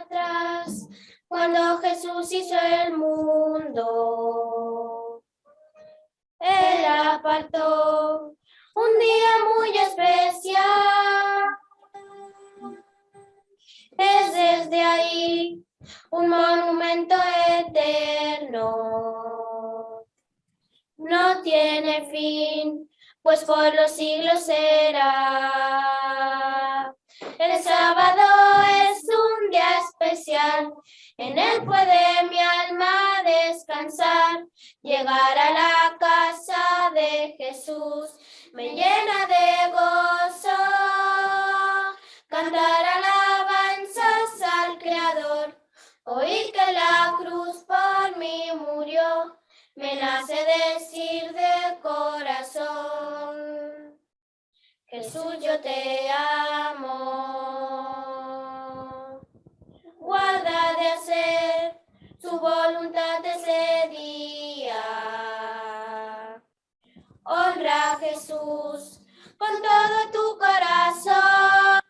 Atrás, cuando Jesús hizo el mundo, Él apartó un día muy especial. Es desde ahí un monumento eterno. No tiene fin, pues por los siglos será. El sábado es un día especial, en él puede mi alma descansar. Llegar a la casa de Jesús me llena de gozo. Cantar alabanzas al Creador, oír que la cruz por mí murió. Me nace decir de corazón, Jesús, yo te amo. Guarda de hacer su voluntad ese día. Honra a Jesús con todo tu corazón.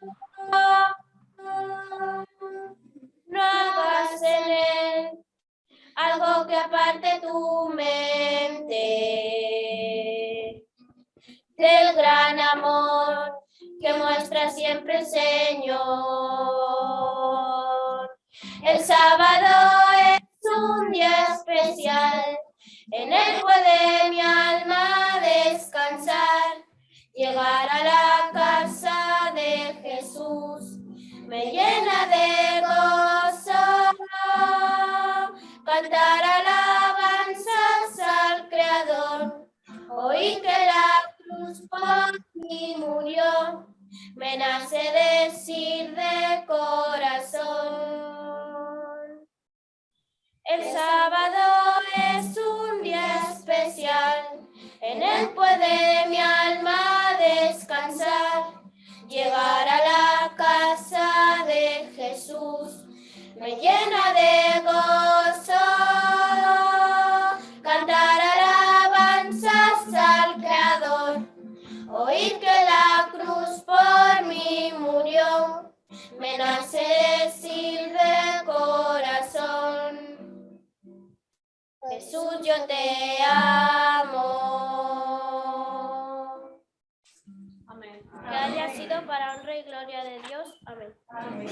No hagas en él algo que aparte tu mente del gran amor que muestra siempre el Señor. El sábado es un día especial, en él puede mi alma descansar. Llegar a la casa de Jesús me llena de gozo. Cantar alabanzas al Creador, oír que la cruz por mí murió, me nace decir de corazón. El sábado es un día especial, en él puede mi alma descansar. Llegar a la casa de Jesús me llena de gozo. Cantar alabanzas al Creador, oír que la cruz por mí murió, me nace decir de corazón, Jesús, yo te amo. Amén. Que haya sido para honra y gloria de Dios. Amén. Amén.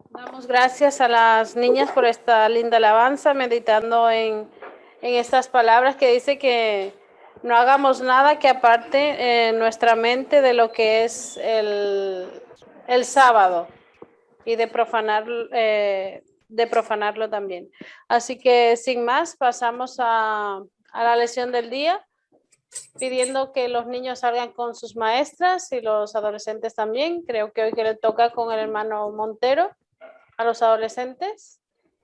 Damos gracias a las niñas por esta linda alabanza, meditando en estas palabras que dice que no hagamos nada que aparte nuestra mente de lo que es el sábado y de profanarlo también. Así que sin más, pasamos a la lección del día, pidiendo que los niños salgan con sus maestras y los adolescentes también. Creo que hoy que le toca con el hermano Montero a los adolescentes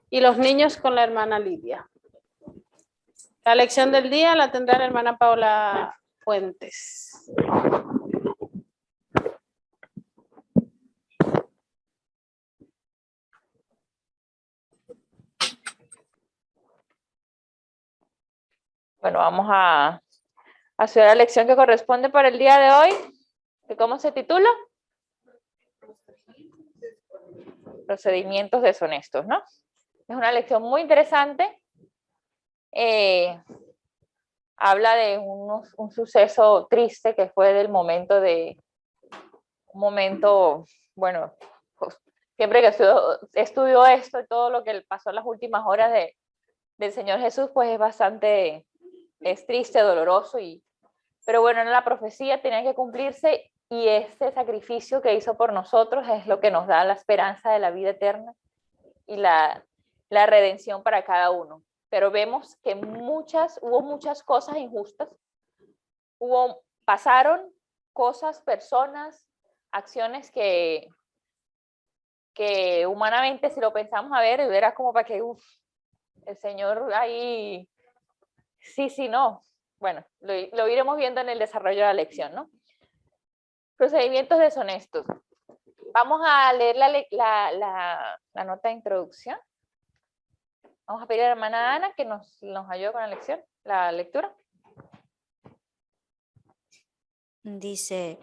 y los niños con la hermana Lidia. La lección del día la tendrá la hermana Paula Fuentes. Bueno, vamos a hacer la lección que corresponde para el día de hoy. ¿Cómo se titula? Procedimientos deshonestos, ¿no? Es una lección muy interesante. Habla de un suceso triste que fue del momento bueno, pues, siempre que estudio esto y todo lo que pasó en las últimas horas del Señor Jesús, pues es triste, doloroso, pero bueno, en la profecía tenía que cumplirse y este sacrificio que hizo por nosotros es lo que nos da la esperanza de la vida eterna y la redención para cada uno. Pero vemos que hubo muchas cosas injustas, pasaron cosas, personas, acciones que humanamente, si lo pensamos a ver, era como para que, el Señor ahí, sí, no. Bueno, lo iremos viendo en el desarrollo de la lección, ¿no? Procedimientos deshonestos. Vamos a leer la nota de introducción. Vamos a pedir a la hermana Ana que nos ayude con la lectura. dice,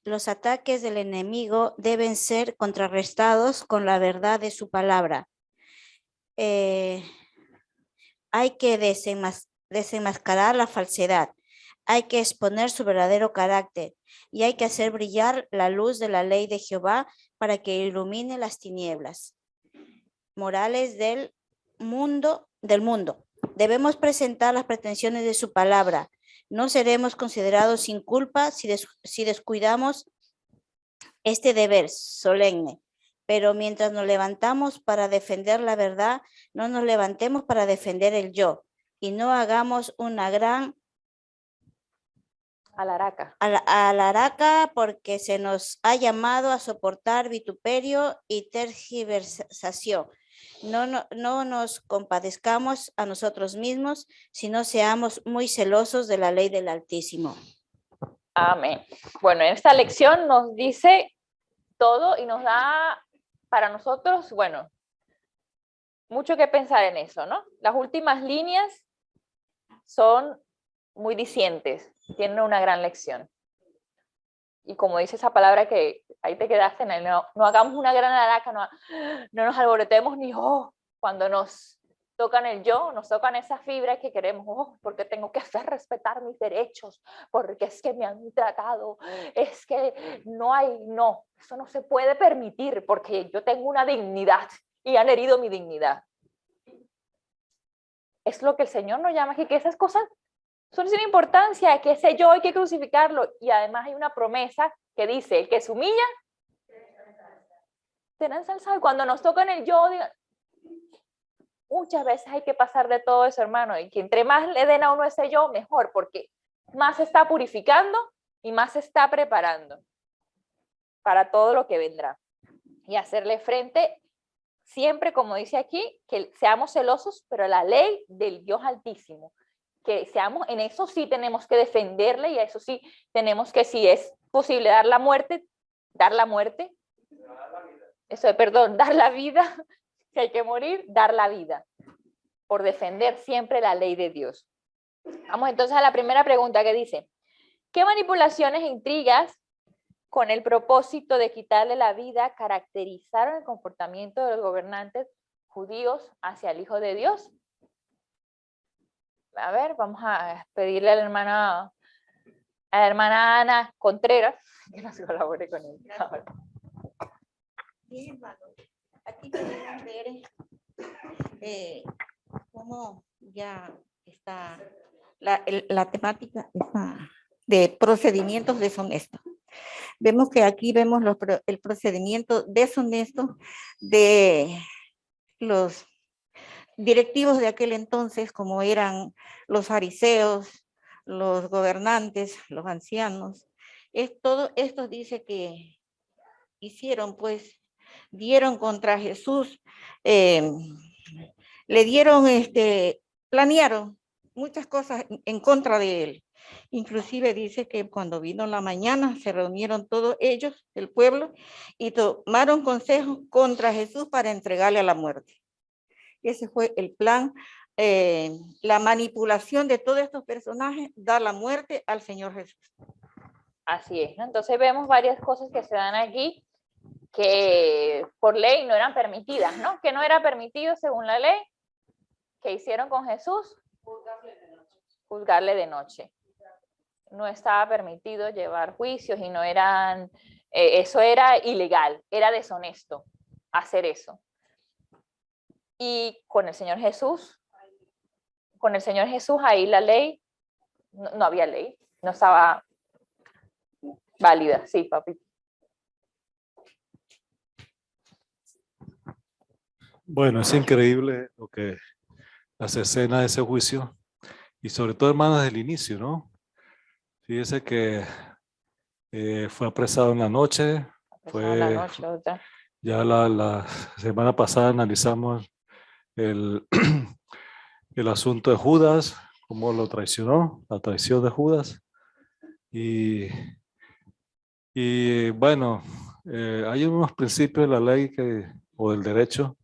los ataques del enemigo deben ser contrarrestados con la verdad de su palabra. Hay que desenmascarar la falsedad. Hay que exponer su verdadero carácter y hay que hacer brillar la luz de la ley de Jehová para que ilumine las tinieblas morales del mundo. Debemos presentar las pretensiones de su palabra. No seremos considerados sin culpa si descuidamos este deber solemne. Pero mientras nos levantamos para defender la verdad, no nos levantemos para defender el yo y no hagamos una gran alaraca porque se nos ha llamado a soportar vituperio y tergiversación. No nos compadezcamos a nosotros mismos, sino seamos muy celosos de la ley del Altísimo. Amén. Bueno, en esta lección nos dice todo y nos da para nosotros, bueno, mucho que pensar en eso, ¿no? Las últimas líneas son muy dicientes, tienen una gran lección. Y como dice esa palabra que ahí te quedaste, no hagamos una gran alaraca, no nos alborotemos ni cuando nos tocan el yo, nos tocan esas fibras que queremos, porque tengo que hacer respetar mis derechos, porque es que me han tratado, es que no, eso no se puede permitir, porque yo tengo una dignidad y han herido mi dignidad. Es lo que el Señor nos llama aquí, que esas cosas son sin importancia, que ese yo hay que crucificarlo. Y además hay una promesa que dice, el que se humilla, será ensalzado. Y cuando nos tocan el yo, muchas veces hay que pasar de todo eso, hermano. Y que entre más le den a uno ese yo, mejor, porque más se está purificando y más se está preparando para todo lo que vendrá. Y hacerle frente siempre, como dice aquí, que seamos celosos, pero la ley del Dios Altísimo. Que seamos, en eso sí tenemos que defenderle y a eso sí tenemos que, si es posible, dar la muerte, dar la vida, si hay que morir, dar la vida, por defender siempre la ley de Dios. Vamos entonces a la primera pregunta que dice, ¿qué manipulaciones e intrigas con el propósito de quitarle la vida caracterizaron el comportamiento de los gobernantes judíos hacia el Hijo de Dios? A ver, vamos a pedirle a la hermana Ana Contreras que nos colabore con él. Bien, hermano, aquí podemos ver cómo ya está la temática de procedimientos deshonestos. Vemos que aquí vemos el procedimiento deshonesto de los directivos de aquel entonces, como eran los fariseos, los gobernantes, los ancianos. Todo esto dice que hicieron, pues, dieron contra Jesús, le dieron, planearon muchas cosas en contra de él. Inclusive dice que cuando vino la mañana se reunieron todos ellos, el pueblo, y tomaron consejo contra Jesús para entregarle a la muerte. Ese fue el plan, la manipulación de todos estos personajes, dar la muerte al Señor Jesús. Así es, ¿no? Entonces vemos varias cosas que se dan aquí que por ley no eran permitidas, ¿no? Que no era permitido según la ley. ¿Qué hicieron con Jesús? Juzgarle de noche. No estaba permitido llevar juicios y no eran, eso era ilegal, era deshonesto hacer eso. Y con el Señor Jesús ahí la ley, no había ley, no estaba válida. Sí, papi. Bueno, es increíble lo que las escenas de ese juicio y sobre todo, hermanas, del inicio, ¿no? Fíjese que fue apresado en la noche. Ya la semana pasada analizamos el asunto de Judas, cómo lo traicionó, la traición de Judas. Y bueno, hay unos principios de la ley o del derecho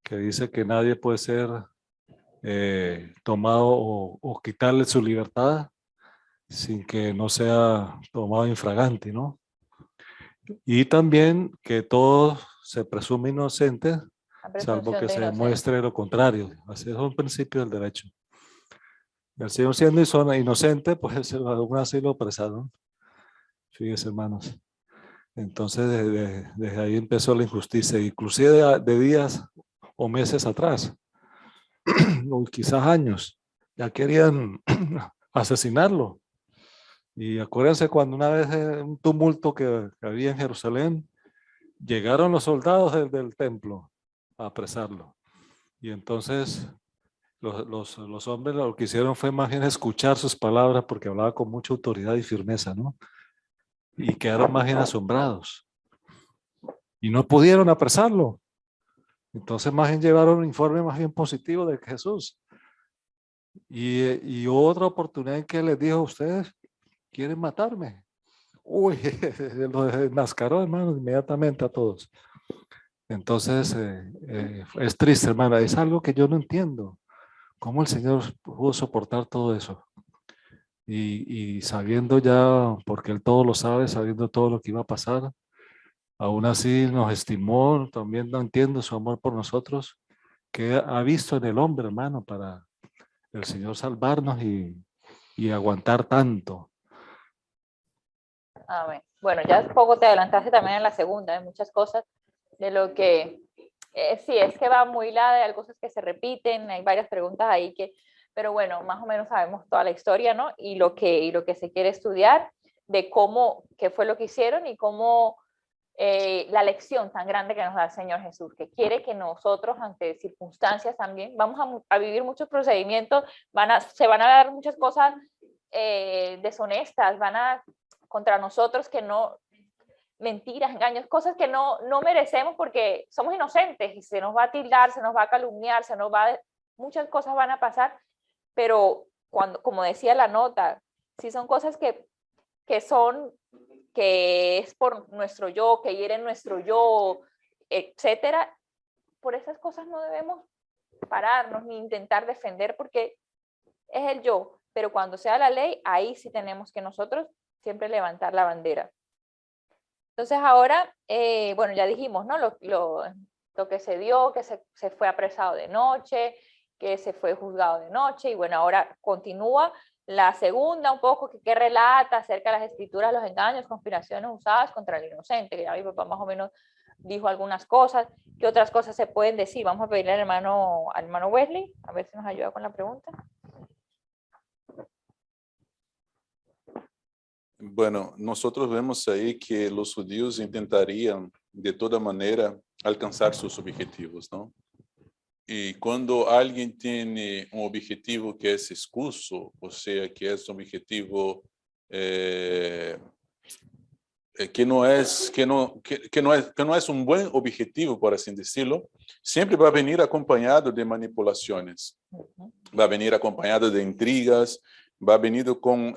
que dice que nadie puede ser tomado o quitarle su libertad sin que no sea tomado infragante, ¿no? Y también que todo se presume inocente, La salvo presunción que de se inocencia. demuestre lo contrario. Así es un principio del derecho. El Señor siendo inocente, pues aún así lo apresaron. Fíjense, hermanos. Entonces, desde ahí empezó la injusticia, inclusive de días o meses atrás, o quizás años, ya querían asesinarlo. Y acuérdense cuando una vez un tumulto que había en Jerusalén, llegaron los soldados del templo a apresarlo. Y entonces los hombres lo que hicieron fue más bien escuchar sus palabras porque hablaba con mucha autoridad y firmeza, ¿no? Y quedaron más bien asombrados. Y no pudieron apresarlo. Entonces más bien llevaron un informe más bien positivo de Jesús. Y otra oportunidad en que les dijo, ustedes quieren matarme. Uy, los enmascaró, hermano, inmediatamente a todos. Entonces, es triste, hermano, es algo que yo no entiendo. ¿Cómo el Señor pudo soportar todo eso? Y sabiendo ya, porque Él todo lo sabe, sabiendo todo lo que iba a pasar, aún así nos estimó, también no entiendo su amor por nosotros, que ha visto en el hombre, hermano, para el Señor salvarnos y aguantar tanto. Amén. Bueno, ya poco te adelantaste también en la segunda, de muchas cosas, de lo que sí, es que va muy larga, hay cosas que se repiten, hay varias preguntas ahí que, pero bueno, más o menos sabemos toda la historia, ¿no? Y lo que se quiere estudiar de cómo, qué fue lo que hicieron y cómo la lección tan grande que nos da el Señor Jesús, que quiere que nosotros, ante circunstancias también, vamos a vivir muchos procedimientos, se van a dar muchas cosas deshonestas, contra nosotros que no, mentiras, engaños, cosas que no merecemos porque somos inocentes y se nos va a tildar, se nos va a calumniar, muchas cosas van a pasar, pero cuando, como decía la nota, si son cosas que es por nuestro yo, que hieren nuestro yo, etcétera, por esas cosas no debemos pararnos ni intentar defender porque es el yo, pero cuando sea la ley, ahí sí tenemos que nosotros siempre levantar la bandera. Entonces ahora, bueno, ya dijimos, ¿no? Lo que se dio, que se fue apresado de noche, que se fue juzgado de noche, y bueno, ahora continúa la segunda un poco, que relata acerca de las escrituras, los engaños, conspiraciones usadas contra el inocente, que ya mi papá más o menos dijo algunas cosas. ¿Qué otras cosas se pueden decir? Vamos a pedirle al hermano Wesley, a ver si nos ayuda con la pregunta. Bueno, nosotros vemos ahí que los judíos intentarían de toda manera alcanzar sus objetivos, ¿no? Y cuando alguien tiene un objetivo que es excuso, o sea, que es un objetivo que no es un buen objetivo, por así decirlo, siempre va a venir acompañado de manipulaciones, va a venir acompañado de intrigas, va a venir con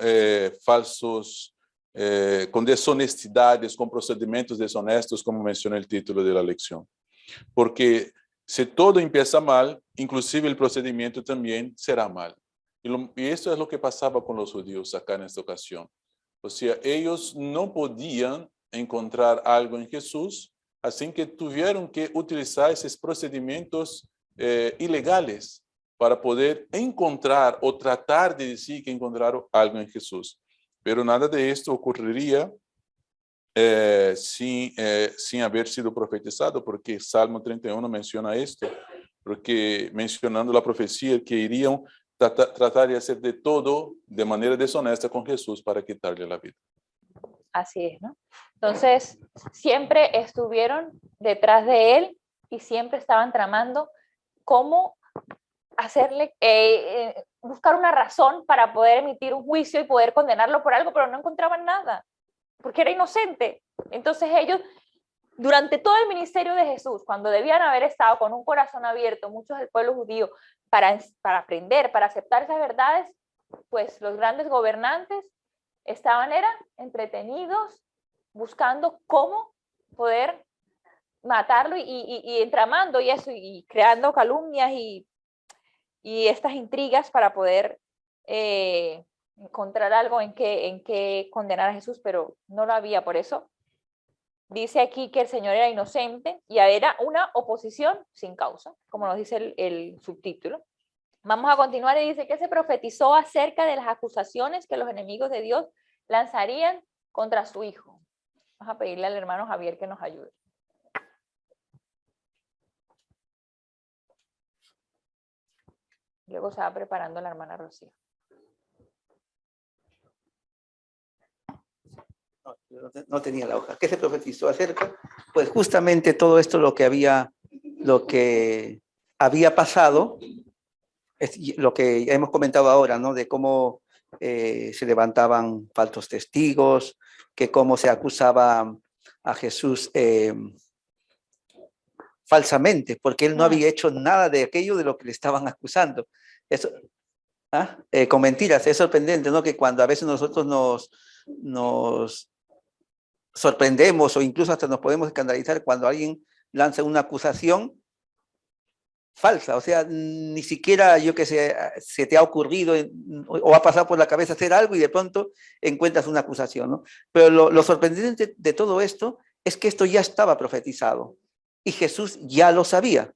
falsos, con deshonestidades, con procedimientos deshonestos, como menciona el título de la lección. Porque si todo empieza mal, inclusive el procedimiento también será mal. Y esto es lo que pasaba con los judíos acá en esta ocasión. O sea, ellos no podían encontrar algo en Jesús, así que tuvieron que utilizar esos procedimientos ilegales para poder encontrar o tratar de decir que encontraron algo en Jesús. Pero nada de esto ocurriría sin haber sido profetizado, porque Salmo 31 menciona esto, porque mencionando la profecía que irían tratar de hacer de todo de manera deshonesta con Jesús para quitarle la vida. Así es, ¿no? Entonces, siempre estuvieron detrás de él y siempre estaban tramando cómo hacerle, buscar una razón para poder emitir un juicio y poder condenarlo por algo, pero no encontraban nada, porque era inocente. Entonces ellos, durante todo el ministerio de Jesús, cuando debían haber estado con un corazón abierto, muchos del pueblo judío, para aprender, para aceptar esas verdades, pues los grandes gobernantes eran entretenidos, buscando cómo poder matarlo y entramando y eso, y creando calumnias y estas intrigas para poder encontrar algo en que condenar a Jesús, pero no lo había. Por eso dice aquí que el Señor era inocente y era una oposición sin causa, como nos dice el subtítulo. Vamos a continuar y dice que se profetizó acerca de las acusaciones que los enemigos de Dios lanzarían contra su Hijo. Vamos a pedirle al hermano Javier que nos ayude. Luego se va preparando la hermana Rocío. No tenía la hoja. ¿Qué se profetizó acerca? Pues justamente todo esto lo que había pasado, es lo que ya hemos comentado ahora, ¿no? De cómo se levantaban falsos testigos, que cómo se acusaba a Jesús falsamente, porque él no había hecho nada de aquello de lo que le estaban acusando. Eso, con mentiras, es sorprendente, ¿no? Que cuando a veces nosotros nos sorprendemos o incluso hasta nos podemos escandalizar cuando alguien lanza una acusación falsa, o sea, ni siquiera yo que sé, se te ha ocurrido o ha pasado por la cabeza hacer algo y de pronto encuentras una acusación, ¿no? Pero lo sorprendente de todo esto es que esto ya estaba profetizado y Jesús ya lo sabía.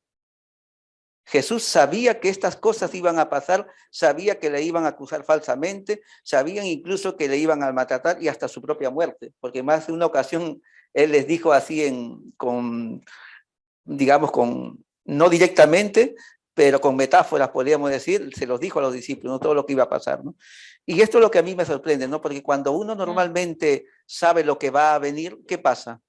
Jesús sabía que estas cosas iban a pasar, sabía que le iban a acusar falsamente, sabían incluso que le iban a maltratar y hasta su propia muerte, porque más de una ocasión él les dijo así no directamente, pero con metáforas podríamos decir, se los dijo a los discípulos, ¿no? Todo lo que iba a pasar, ¿no? Y esto es lo que a mí me sorprende, ¿no? Porque cuando uno normalmente sabe lo que va a venir, ¿qué pasa?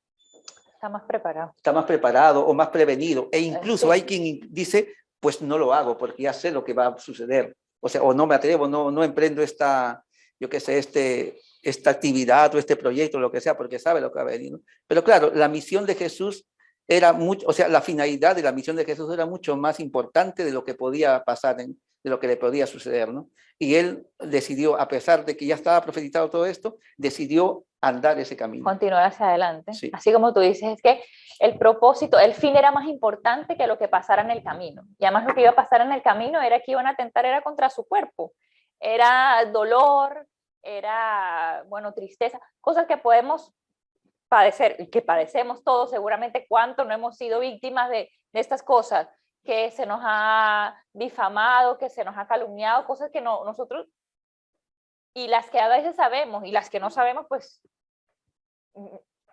Está más preparado. Está más preparado o más prevenido. E incluso hay quien dice, pues no lo hago porque ya sé lo que va a suceder. O sea, o no me atrevo, no emprendo esta actividad o este proyecto, lo que sea, porque sabe lo que va a venir, ¿no? Pero claro, la misión de Jesús era mucho, o sea, la finalidad de la misión de Jesús era mucho más importante de lo que podía pasar, de lo que le podía suceder, ¿no? Y él decidió, a pesar de que ya estaba profetizado todo esto, decidió andar ese camino. Continuar hacia adelante. Sí. Así como tú dices, es que el propósito, el fin era más importante que lo que pasara en el camino. Y además lo que iba a pasar en el camino era que iban a atentar era contra su cuerpo. Era dolor, era, bueno, tristeza, cosas que podemos padecer, y que padecemos todos seguramente, cuánto no hemos sido víctimas de estas cosas, que se nos ha difamado, que se nos ha calumniado, cosas que nosotros, y las que a veces sabemos, y las que no sabemos, pues,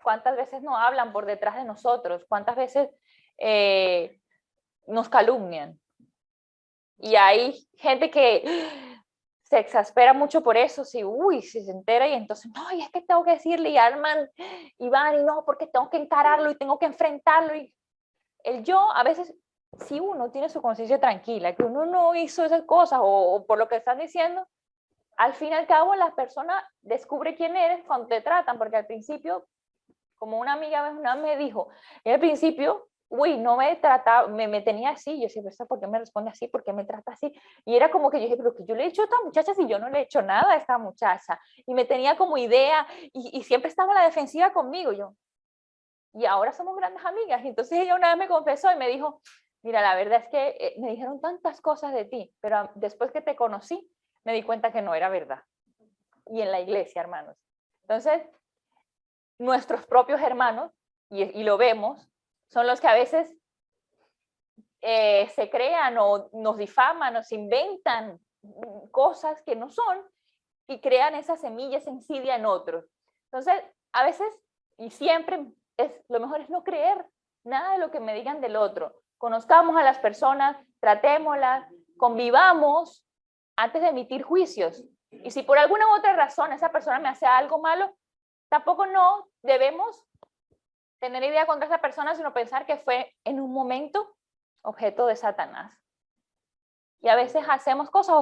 cuántas veces nos hablan por detrás de nosotros, cuántas veces nos calumnian. Y hay gente que se exaspera mucho por eso, si se entera y entonces, no, y es que tengo que decirle, y arman, y van, y no, porque tengo que encararlo y tengo que enfrentarlo. Y el yo, a veces, si uno tiene su conciencia tranquila, que uno no hizo esas cosas, o por lo que están diciendo, al fin y al cabo la persona descubre quién eres cuando te tratan, porque al principio, como una amiga me dijo, en el principio, no me trataba, me tenía así, yo decía, ¿por qué me responde así? ¿Por qué me trata así? Y era como que yo dije, pero que yo le he hecho a esta muchacha si yo no le he hecho nada a esta muchacha, y me tenía como idea, y siempre estaba a la defensiva conmigo, y ahora somos grandes amigas, y entonces ella una vez me confesó y me dijo, mira, la verdad es que me dijeron tantas cosas de ti, pero después que te conocí, me di cuenta que no era verdad, y en la iglesia, hermanos. Entonces, nuestros propios hermanos, y lo vemos, son los que a veces se crean o nos difaman, nos inventan cosas que no son y crean esas semillas de insidia en otros. Entonces, a veces y siempre lo mejor es no creer nada de lo que me digan del otro. Conozcamos a las personas, tratémoslas, convivamos antes de emitir juicios. Y si por alguna u otra razón esa persona me hace algo malo, tampoco no debemos tener idea contra esa persona, sino pensar que fue en un momento objeto de Satanás. Y a veces hacemos cosas o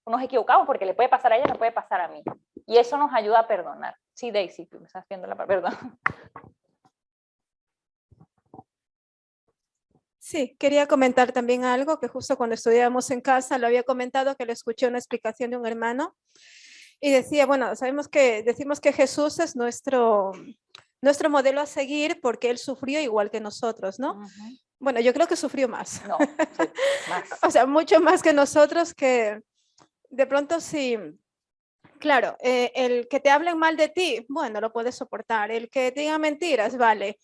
nos equivocamos porque le puede pasar a ella, me puede pasar a mí. Y eso nos ayuda a perdonar. Sí, Daisy, tú me estás viendo la perdón. Sí, quería comentar también algo que justo cuando estudiábamos en casa lo había comentado, que le escuché una explicación de un hermano y decía, bueno, decimos que Jesús es nuestro modelo a seguir porque él sufrió igual que nosotros, ¿no? Bueno, yo creo que sufrió más. No, sí, más. O sea, mucho más que nosotros, que de pronto si Claro, el que te hablen mal de ti, bueno, lo puedes soportar. El que te digan mentiras, vale.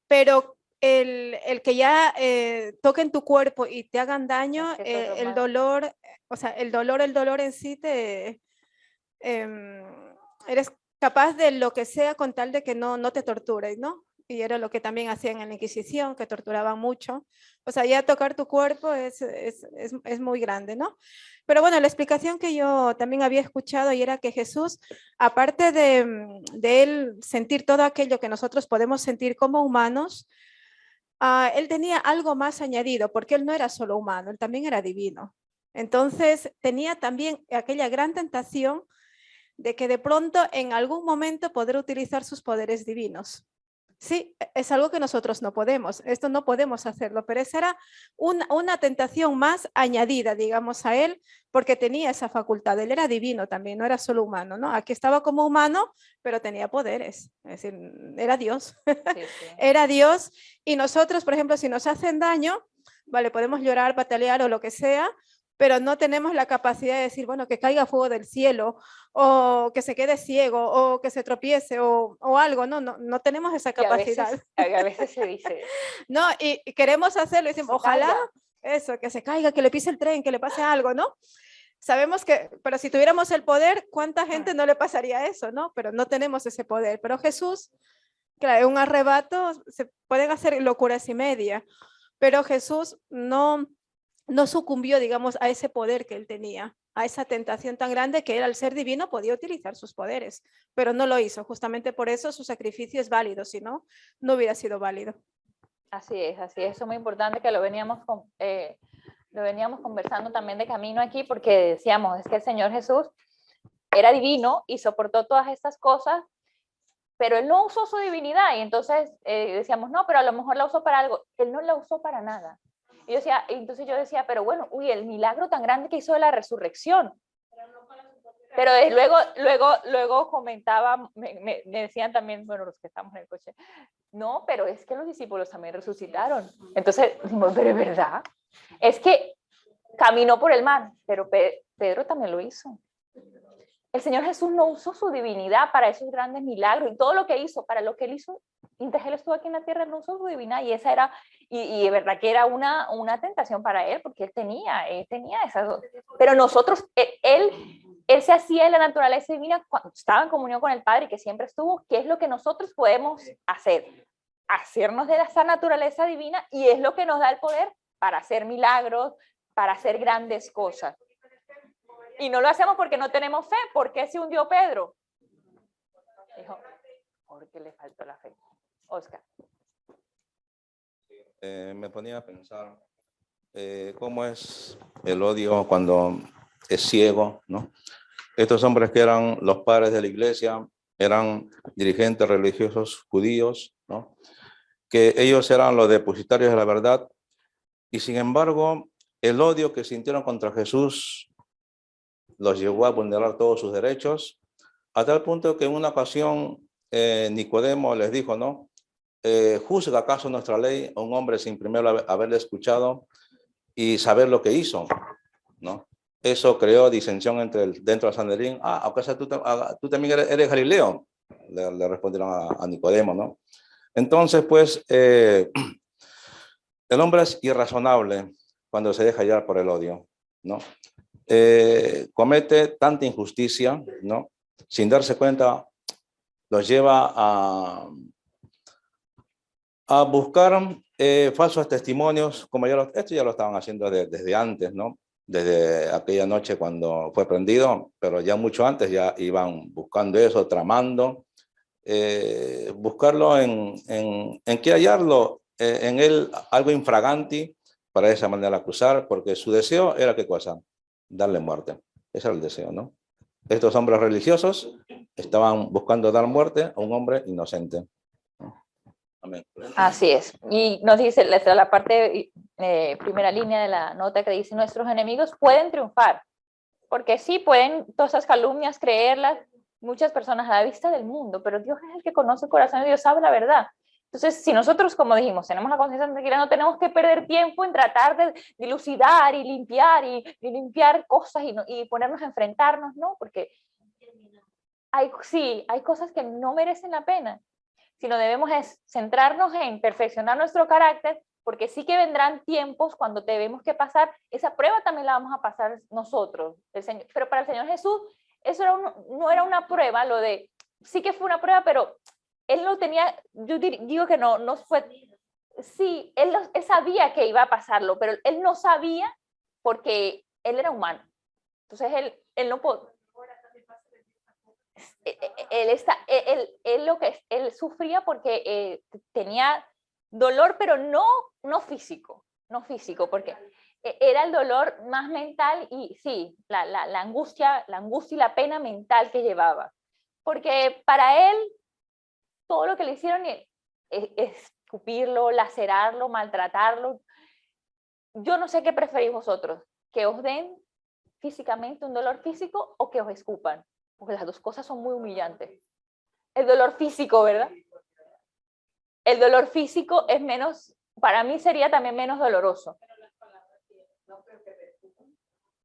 Pero el que ya toquen tu cuerpo y te hagan daño, Es que eso es lo el más- dolor, o sea, el dolor en sí em, eres capaz de lo que sea con tal de que no te tortures, ¿no? Y era lo que también hacían en la Inquisición, que torturaban mucho. O sea, ya tocar tu cuerpo es muy grande, ¿no? Pero bueno, la explicación que yo también había escuchado y era que Jesús, aparte de él sentir todo aquello que nosotros podemos sentir como humanos, él tenía algo más añadido, porque él no era solo humano, él también era divino. Entonces tenía también aquella gran tentación de que de pronto en algún momento podrá utilizar sus poderes divinos. Sí, es algo que nosotros no podemos, esto no podemos hacerlo, pero esa era una tentación más añadida, digamos, a él, porque tenía esa facultad, él era divino también, no era solo humano, ¿no? Aquí estaba como humano, pero tenía poderes, es decir, era Dios, Sí, sí. era Dios, y nosotros, por ejemplo, si nos hacen daño, vale, podemos llorar, patalear o lo que sea, pero no tenemos la capacidad de decir, bueno, que caiga fuego del cielo, o que se quede ciego, o que se tropiece, o algo, no tenemos esa Y capacidad. a veces se dice, No, y queremos hacerlo, y decimos, se ojalá caiga. eso, que se caiga, que le pise el tren, que le pase algo, ¿no? Sabemos que, pero si tuviéramos el poder, ¿cuánta gente no le pasaría eso, no? Pero no tenemos ese poder. Pero Jesús, claro, en un arrebato se pueden hacer locuras y media, pero Jesús no sucumbió, digamos, a ese poder que él tenía, a esa tentación tan grande que él al ser divino podía utilizar sus poderes, pero no lo hizo. Justamente por eso su sacrificio es válido, si no, no hubiera sido válido. Así es, eso es muy importante que lo veníamos conversando también de camino aquí, porque decíamos, es que el Señor Jesús era divino y soportó todas estas cosas, pero él no usó su divinidad, y entonces decíamos, no, pero a lo mejor la usó para algo. Él no la usó para nada. Y entonces yo decía, pero bueno, uy, el milagro tan grande que hizo de la resurrección. Pero luego comentaba, me decían también, bueno, los que estamos en el coche, no, pero es que los discípulos también resucitaron. Entonces, decimos, pero es verdad, es que caminó por el mar, pero Pedro también lo hizo. El Señor Jesús no usó su divinidad para esos grandes milagros y todo lo que hizo, para lo que él hizo, mientras él estuvo aquí en la tierra, no usó su divinidad, y esa era, y de verdad que era una tentación para él, porque él tenía esas, pero nosotros, él se hacía en la naturaleza divina cuando estaba en comunión con el Padre, que siempre estuvo. ¿Qué es lo que nosotros podemos hacer? Hacernos de esa naturaleza divina, y es lo que nos da el poder para hacer milagros, para hacer grandes cosas. Y no lo hacemos porque no tenemos fe. ¿Por qué se hundió Pedro? Dijo, porque le faltó la fe. Oscar. Me ponía a pensar cómo es el odio cuando es ciego, ¿no? Estos hombres que eran los padres de la iglesia, eran dirigentes religiosos judíos, ¿no? Que ellos eran los depositarios de la verdad, y sin embargo, el odio que sintieron contra Jesús los llevó a vulnerar todos sus derechos, a tal punto que en una ocasión Nicodemo les dijo, ¿no? ¿Juzga acaso nuestra ley a un hombre sin primero haberle escuchado y saber lo que hizo? ¿No? Eso creó disensión dentro del Sanedrín. ¿Aunque sea tú también eres Galileo? Le respondieron a Nicodemo, ¿no? Entonces, pues, el hombre es irrazonable cuando se deja llevar por el odio, ¿no? Comete tanta injusticia, ¿no? Sin darse cuenta, los lleva a buscar falsos testimonios, como esto ya lo estaban haciendo desde antes, ¿no? Desde aquella noche cuando fue prendido, pero ya mucho antes ya iban buscando eso, tramando, buscarlo en qué hallarlo, en él algo infraganti para de esa manera acusar, porque su deseo era ¿qué cosa? Darle muerte. Ese era el deseo, ¿no? Estos hombres religiosos estaban buscando dar muerte a un hombre inocente. Amén. Así es. Y nos dice la parte, primera línea de la nota, que dice, nuestros enemigos pueden triunfar, porque sí, pueden todas esas calumnias creerlas muchas personas a la vista del mundo, pero Dios es el que conoce el corazón y Dios sabe la verdad. Entonces, si nosotros, como dijimos, tenemos la conciencia tranquila, no tenemos que perder tiempo en tratar de dilucidar y limpiar cosas y ponernos a enfrentarnos, ¿no? Porque sí, hay cosas que no merecen la pena, sino debemos centrarnos en perfeccionar nuestro carácter, porque sí que vendrán tiempos cuando debemos que pasar, esa prueba también la vamos a pasar nosotros, el Señor, pero para el Señor Jesús eso no era una prueba, lo de, sí que fue una prueba, pero él no tenía, yo digo que no fue, sí, él sabía que iba a pasarlo, pero él no sabía porque él era humano, entonces él no podía. Él sufría porque tenía dolor, pero no físico, porque era el dolor más mental y sí, la angustia y la pena mental que llevaba. Porque para él, todo lo que le hicieron es escupirlo, lacerarlo, maltratarlo. Yo no sé qué preferís vosotros, que os den físicamente un dolor físico o que os escupan, porque las dos cosas son muy humillantes. El dolor físico, ¿verdad? El dolor físico es menos, para mí sería también menos doloroso.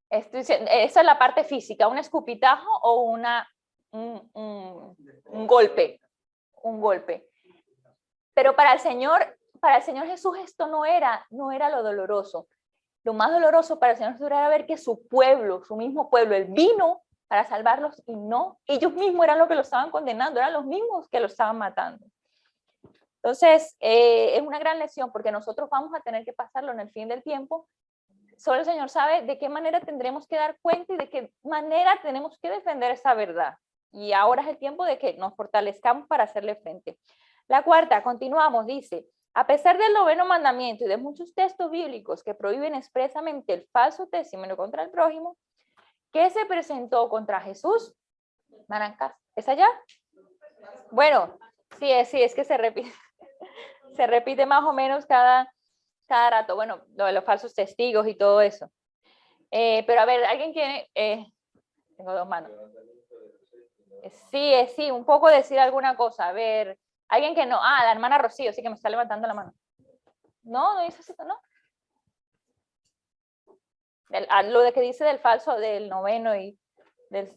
Esa es la parte física, un escupitajo o un golpe. Pero para el Señor Jesús esto no era lo doloroso. Lo más doloroso para el Señor Jesús era ver que su pueblo, su mismo pueblo, Él vino para salvarlos y no, ellos mismos eran los que lo estaban condenando, eran los mismos que lo estaban matando. Entonces, es una gran lección porque nosotros vamos a tener que pasarlo en el fin del tiempo. Solo el Señor sabe de qué manera tendremos que dar cuenta y de qué manera tenemos que defender esa verdad. Y ahora es el tiempo de que nos fortalezcamos para hacerle frente. La cuarta, continuamos, dice, a pesar del 9º mandamiento y de muchos textos bíblicos que prohíben expresamente el falso testimonio contra el prójimo, ¿qué se presentó contra Jesús? Marancas, ¿es allá? Bueno, sí, es que se repite más o menos cada rato. Bueno, lo de los falsos testigos y todo eso. Pero a ver, ¿alguien quiere? Tengo dos manos. Sí, un poco decir alguna cosa. A ver, alguien que no. La hermana Rocío, sí que me está levantando la mano. No dice eso, ¿no? Lo de que dice del falso, del 9º y del...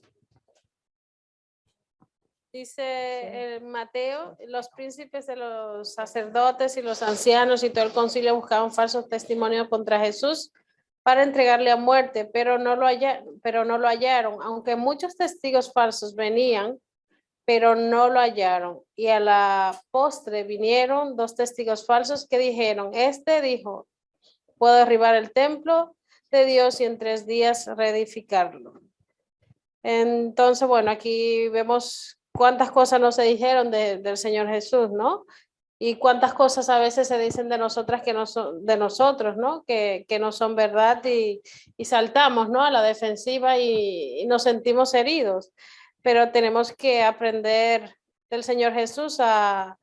Dice Mateo, los príncipes de los sacerdotes y los ancianos y todo el concilio buscaban falsos testimonios contra Jesús para entregarle a muerte, pero no lo hallaron, aunque muchos testigos falsos venían, pero no lo hallaron. Y a la postre vinieron 2 testigos falsos que dijeron, este dijo, puedo derribar el templo de Dios y en 3 días reedificarlo. Entonces, bueno, aquí vemos cuántas cosas no se dijeron del Señor Jesús, ¿no? Y cuántas cosas a veces se dicen de nosotras que no son de nosotros, ¿no? Que no son verdad y saltamos, ¿no? A la defensiva y nos sentimos heridos. Pero tenemos que aprender del Señor Jesús a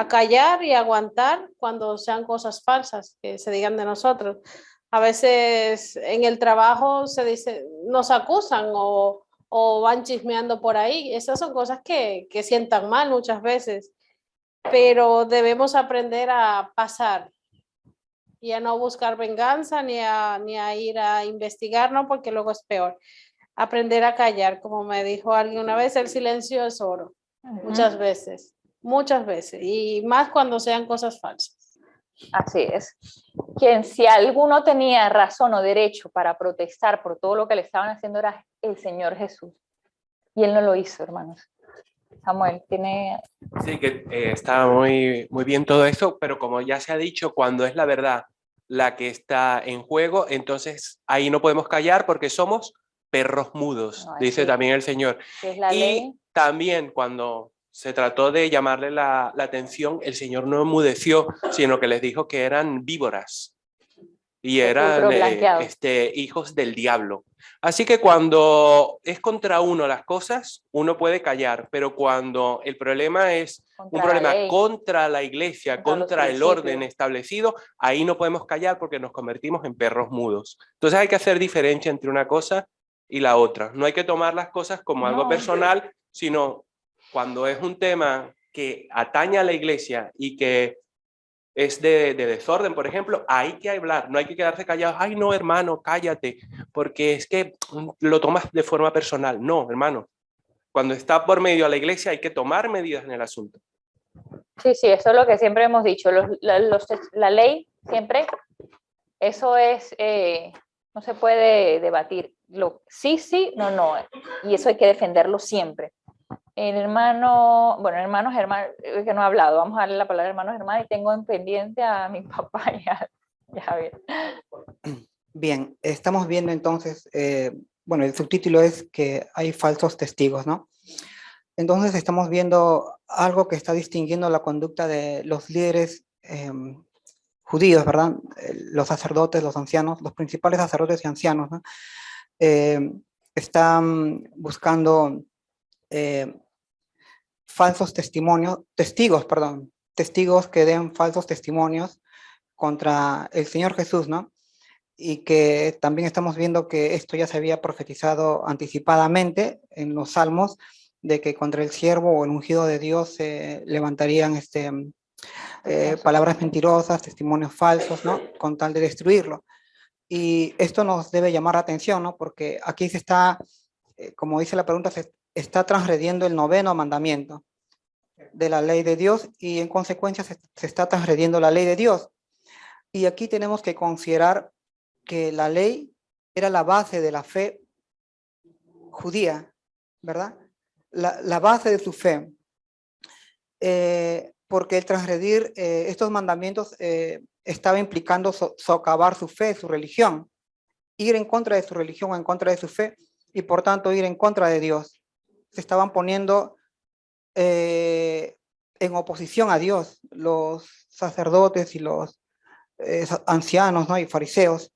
callar y aguantar cuando sean cosas falsas que se digan de nosotros. A veces en el trabajo se dice, nos acusan o van chismeando por ahí. Esas son cosas que sientan mal muchas veces, pero debemos aprender a pasar y a no buscar venganza ni a ir a investigar, ¿no? Porque luego es peor. Aprender a callar, como me dijo alguien una vez, el silencio es oro. Muchas veces, y más cuando sean cosas falsas. Así es. Si alguno tenía razón o derecho para protestar por todo lo que le estaban haciendo era el Señor Jesús. Y Él no lo hizo, hermanos. Samuel, tiene... Sí, que está muy bien todo esto, pero como ya se ha dicho, cuando es la verdad la que está en juego, entonces ahí no podemos callar porque somos perros mudos, dice también el Señor. Es la y ley. También cuando se trató de llamarle la atención, el Señor no enmudeció, sino que les dijo que eran víboras y eran hijos del diablo. Así que cuando es contra uno las cosas, uno puede callar, pero cuando el problema es un problema contra la iglesia, contra el orden establecido, ahí no podemos callar porque nos convertimos en perros mudos. Entonces hay que hacer diferencia entre una cosa y la otra. No hay que tomar las cosas como algo personal, sino cuando es un tema que atañe a la iglesia y que es de desorden, por ejemplo, hay que hablar, no hay que quedarse callados. Ay, no, hermano, cállate, porque es que lo tomas de forma personal. No, hermano, Cuando está por medio a la iglesia hay que tomar medidas en el asunto. Sí, sí, eso es lo que siempre hemos dicho. La ley siempre, eso es, no se puede debatir. Sí, sí, no, no. Y eso hay que defenderlo siempre. El hermano, bueno, hermano Germán, que no ha hablado, vamos a darle la palabra a hermano Germán y tengo en pendiente a mi papá y a Javier. Bien, estamos viendo entonces, bueno, el subtítulo es que hay falsos testigos, ¿no? Entonces estamos viendo algo que está distinguiendo la conducta de los líderes judíos, ¿verdad? Los sacerdotes, los ancianos, los principales sacerdotes y ancianos, ¿no? Están buscando falsos testigos que den falsos testimonios contra el Señor Jesús, ¿no? Y que también estamos viendo que esto ya se había profetizado anticipadamente en los salmos, de que contra el siervo o el ungido de Dios se levantarían palabras mentirosas, testimonios falsos, ¿no? Con tal de destruirlo. Y esto nos debe llamar la atención, ¿no? Porque aquí se está, como dice la pregunta, se está transgrediendo el 9º mandamiento de la ley de Dios y en consecuencia se está transgrediendo la ley de Dios. Y aquí tenemos que considerar que la ley era la base de la fe judía, ¿verdad? La base de su fe. Porque el transgredir estos mandamientos estaba implicando socavar su fe, su religión, ir en contra de su religión o en contra de su fe y por tanto ir en contra de Dios. Se estaban poniendo en oposición a Dios los sacerdotes y los ancianos, ¿no? Y fariseos,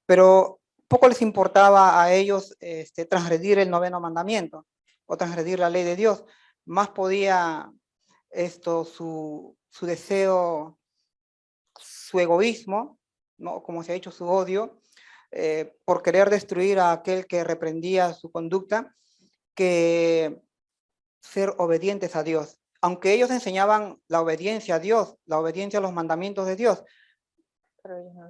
pero poco les importaba a ellos transgredir el 9º mandamiento o transgredir la ley de Dios. Más podía su deseo, su egoísmo, ¿no? Como se ha dicho, su odio, por querer destruir a aquel que reprendía su conducta, que ser obedientes a Dios. Aunque ellos enseñaban la obediencia a Dios, la obediencia a los mandamientos de Dios,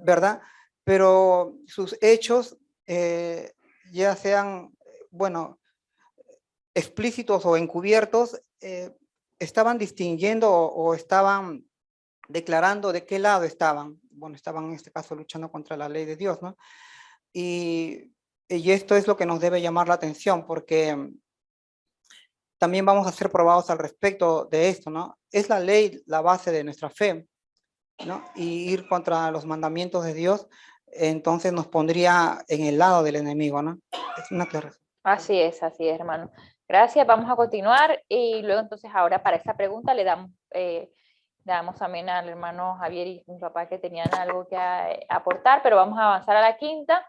¿verdad? Pero sus hechos, ya sean, bueno, explícitos o encubiertos, estaban distinguiendo o estaban declarando de qué lado estaban. Bueno, estaban en este caso luchando contra la ley de Dios, ¿no? Y esto es lo que nos debe llamar la atención, porque también vamos a ser probados al respecto de esto, ¿no? Es la ley la base de nuestra fe, ¿no? Y ir contra los mandamientos de Dios, entonces nos pondría en el lado del enemigo, ¿no? Es una aclaración. Así es, hermano. Gracias, vamos a continuar y luego entonces ahora para esta pregunta le damos también al hermano Javier y mi papá que tenían algo que aportar, pero vamos a avanzar a la quinta.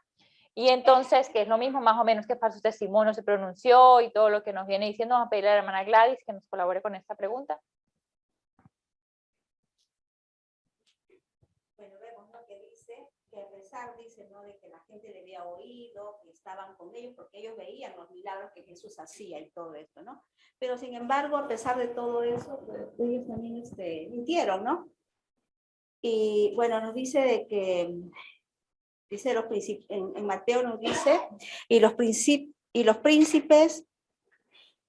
Y entonces, que es lo mismo más o menos que falso testimonio se pronunció y todo lo que nos viene diciendo, vamos a pedirle a la hermana Gladys que nos colabore con esta pregunta. Bueno, vemos lo que dice, que a pesar, dice, ¿no? De que la gente le había oído, que estaban con ellos, porque ellos veían los milagros que Jesús hacía y todo esto, ¿no? Pero sin embargo, a pesar de todo eso, pues, ellos también mintieron, ¿no? Y bueno, nos dice de que, dice en Mateo nos dice, y los príncipes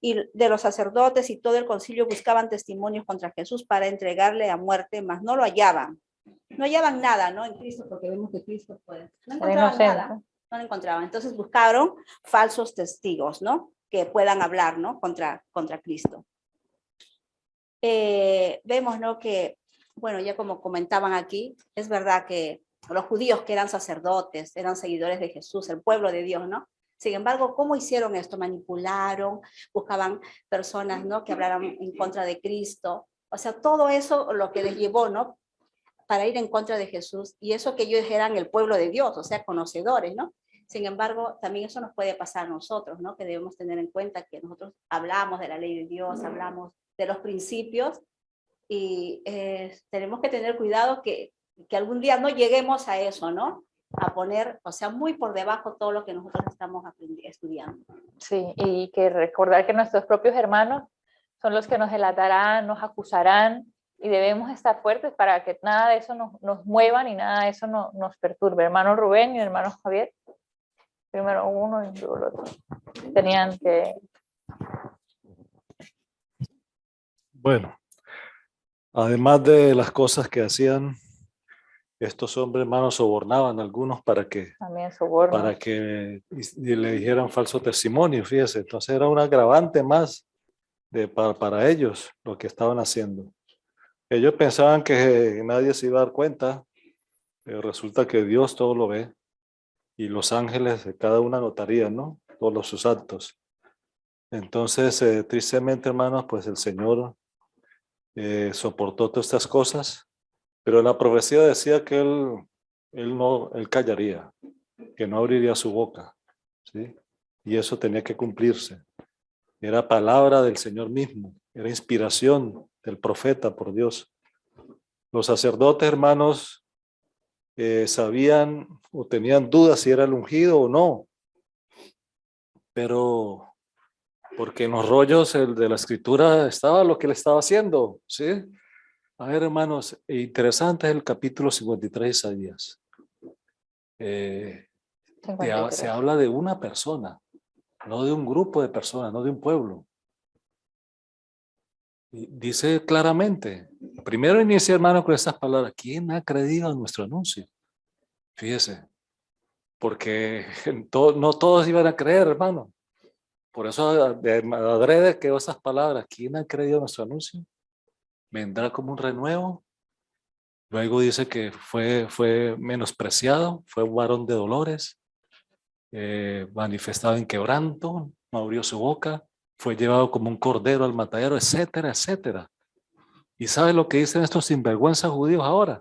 y de los sacerdotes y todo el concilio buscaban testimonios contra Jesús para entregarle a muerte, mas no lo hallaban. No hallaban nada, ¿no? En Cristo, porque vemos que Cristo, pues, no encontraban nada. No lo encontraban. Entonces buscaron falsos testigos, ¿no? Que puedan hablar, ¿no? Contra Cristo. Vemos, ¿no? Que, bueno, ya como comentaban aquí, es verdad que los judíos que eran sacerdotes, eran seguidores de Jesús, el pueblo de Dios, ¿no? Sin embargo, ¿cómo hicieron esto? Manipularon, buscaban personas, ¿no? Que hablaran en contra de Cristo. O sea, todo eso lo que les llevó, ¿no? Para ir en contra de Jesús. Y eso que ellos eran el pueblo de Dios, o sea, conocedores, ¿no? Sin embargo, también eso nos puede pasar a nosotros, ¿no? Que debemos tener en cuenta que nosotros hablamos de la ley de Dios, hablamos de los principios y tenemos que tener cuidado que algún día no lleguemos a eso, ¿no? A poner, o sea, muy por debajo todo lo que nosotros estamos estudiando. Sí, y que recordar que nuestros propios hermanos son los que nos delatarán, nos acusarán, y debemos estar fuertes para que nada de eso nos mueva ni nada de eso nos perturbe. Hermano Rubén y hermano Javier, primero uno y luego el otro. Tenían que... Bueno, además de las cosas que hacían, estos hombres, hermanos, sobornaban a algunos También soborno. para que le dijeran falso testimonio, fíjese. Entonces era un agravante más para ellos lo que estaban haciendo. Ellos pensaban que nadie se iba a dar cuenta, pero resulta que Dios todo lo ve y los ángeles de cada una notarían, ¿no? Todos sus actos. Entonces, tristemente, hermanos, pues el Señor soportó todas estas cosas, pero la profecía decía que él callaría, que no abriría su boca, ¿sí? Y eso tenía que cumplirse. Era palabra del Señor mismo, era inspiración del profeta por Dios. Los sacerdotes, hermanos, sabían o tenían dudas si era el ungido o no, pero porque en los rollos de la escritura estaba lo que él estaba haciendo, ¿sí? A ver, hermanos, interesante es el capítulo 53 de Isaías. Se habla de una persona, no de un grupo de personas, no de un pueblo. Y dice claramente, primero inicia, hermano, con estas palabras: ¿quién ha creído a nuestro anuncio? Fíjese, porque no todos iban a creer, hermano. Por eso adrede que esas palabras: ¿quién ha creído a nuestro anuncio? Vendrá como un renuevo. Luego dice que fue menospreciado, fue un varón de dolores, manifestado en quebranto, no abrió su boca, fue llevado como un cordero al matadero, etcétera, etcétera. ¿Y sabe lo que dicen estos sinvergüenzas judíos ahora?